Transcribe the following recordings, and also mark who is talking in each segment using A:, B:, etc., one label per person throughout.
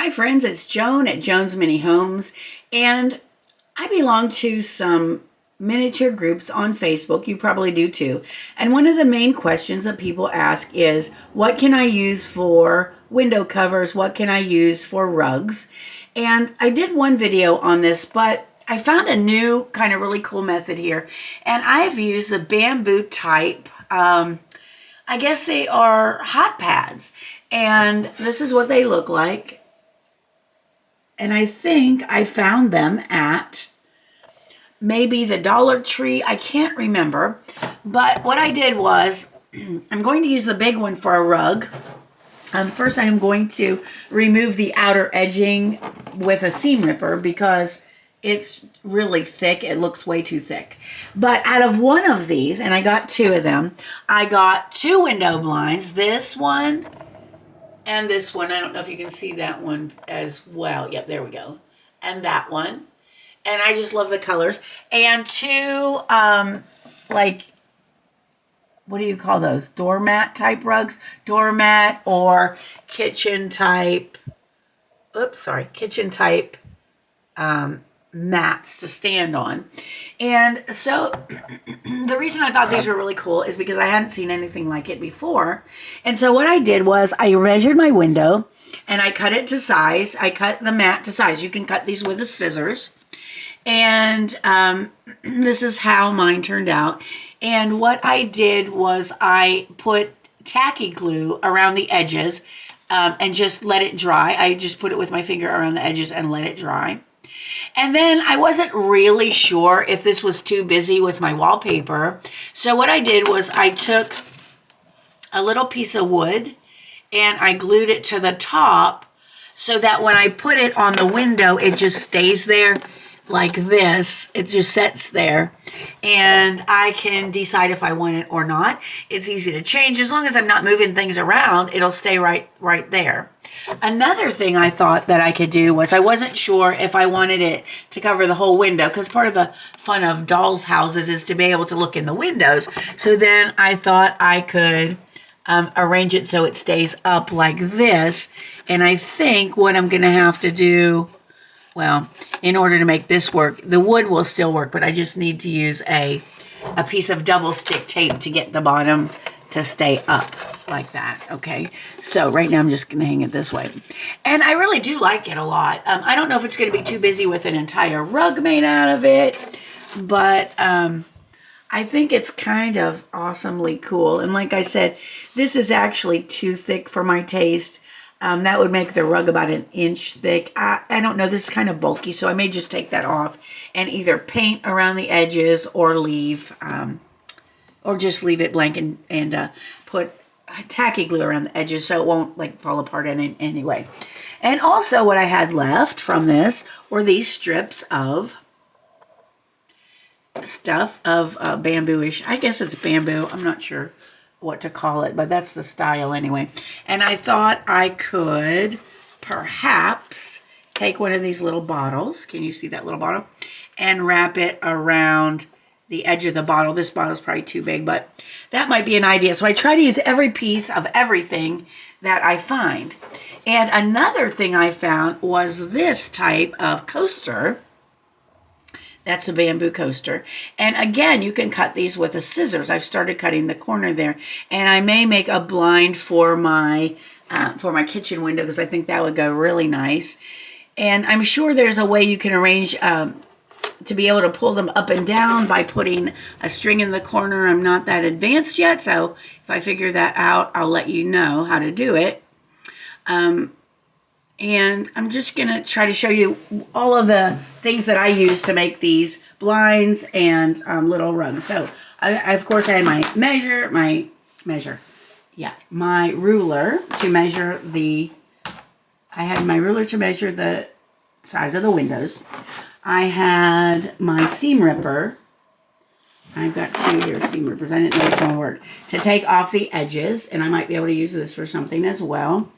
A: Hi friends, it's Joan at Joan's Mini Homes, and I belong to some miniature groups on Facebook. You probably do too. And one of the main questions that people ask is, what can I use for window covers? What can I use for rugs? And I did one video on this, but I found a new kind of really cool method here. And I've used the bamboo type, I guess they are hot pads. And this is what they look like. And I think I found them at maybe the Dollar Tree. I can't remember. But what I did was, I'm going to use the big one for a rug. First, I'm going to remove the outer edging with a seam ripper because it's really thick. It looks way too thick. But out of one of these, and I got two of them, I got two window blinds. This one and this one. I don't know if you can see that one as well. Yep, there we go. And that one. And I just love the colors. And two, like, what do you call those? Doormat type rugs? Doormat or kitchen type, kitchen type mats to stand on. And so the reason I thought these were really cool is because I hadn't seen anything like it before. And so what I did was I measured my window and I cut it to size. I cut the mat to size. You can cut these with the scissors. And this is how mine turned out. And what I did was I put tacky glue around the edges and just let it dry. I just put it with my finger around the edges and let it dry. And then I wasn't really sure if this was too busy with my wallpaper. So what I did was I took a little piece of wood and I glued it to the top so that when I put it on the window, it just stays there like this. It just sits there and I can decide if I want it or not. It's easy to change. As long as I'm not moving things around, it'll stay right there. Another thing I thought that I could do was I wasn't sure if I wanted it to cover the whole window, because part of the fun of dolls' houses is to be able to look in the windows. So then I thought I could arrange it so it stays up like this. And I think what I'm going to have to do, well, in order to make this work, the wood will still work, but I just need to use a piece of double stick tape to get the bottom to stay up like that. Okay, so right now I'm just going to hang it this way. And I really do like it a lot. I don't know if it's going to be too busy with an entire rug made out of it, but I think it's kind of awesomely cool. And like I said, this is actually too thick for my taste. That would make the rug about an inch thick. I don't know, this is kind of bulky, so I may just take that off and either paint around the edges or just leave it blank and put tacky glue around the edges so it won't like fall apart in any way. And also what I had left from this were these strips of stuff of bamboo-ish. I guess it's bamboo. I'm not sure what to call it, but that's the style anyway. And I thought I could perhaps take one of these little bottles. Can you see that little bottle? And wrap it around the edge of the bottle. This bottle's probably too big, but that might be an idea. So I try to use every piece of everything that I find. And another thing I found was this type of coaster. That's a bamboo coaster. And again, you can cut these with the scissors. I've started cutting the corner there. And I may make a blind for my kitchen window because I think that would go really nice. And I'm sure there's a way you can arrange to be able to pull them up and down by putting a string in the corner. I'm not that advanced yet, so if I figure that out, I'll let you know how to do it. And I'm just going to try to show you all of the things that I use to make these blinds and little rugs. So, of course, I had my ruler to measure the, size of the windows. I had my seam ripper. I've got two here, seam rippers. I didn't know which one worked. To take off the edges, and I might be able to use this for something as well.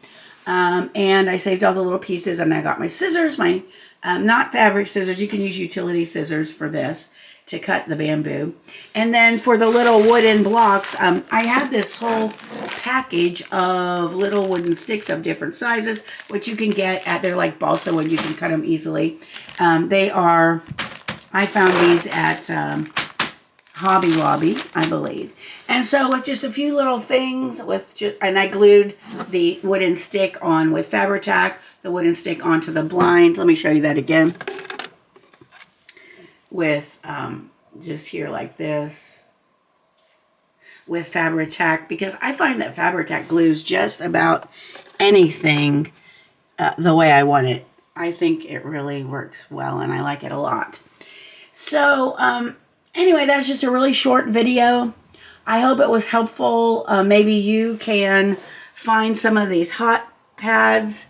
A: And I saved all the little pieces, and I got my scissors, my not fabric scissors. You can use utility scissors for this to cut the bamboo. And then for the little wooden blocks, I had this whole package of little wooden sticks of different sizes, which you can get at, they're like balsa wood, you can cut them easily. I found these at Hobby Lobby, I believe. And so with just a few little things, and I glued the wooden stick on with Fabri-Tac, the wooden stick onto the blind. Let me show you that again. With just here like this. With Fabri-Tac, because I find that Fabri-Tac glues just about anything the way I want it. I think it really works well, and I like it a lot. So, anyway, that's just a really short video. I hope it was helpful. Maybe you can find some of these hot pads.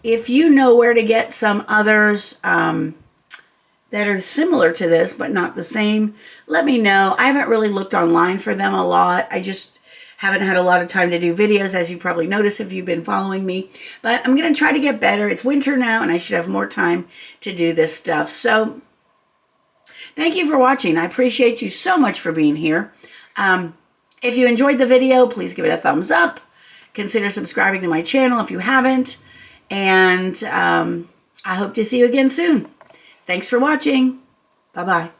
A: If you know where to get some others that are similar to this but not the same, let me know. I haven't really looked online for them a lot. I just haven't had a lot of time to do videos, as you probably noticed if you've been following me. But I'm going to try to get better. It's winter now, and I should have more time to do this stuff. So thank you for watching. I appreciate you so much for being here. If you enjoyed the video, please give it a thumbs up. Consider subscribing to my channel if you haven't. And I hope to see you again soon. Thanks for watching. Bye-bye.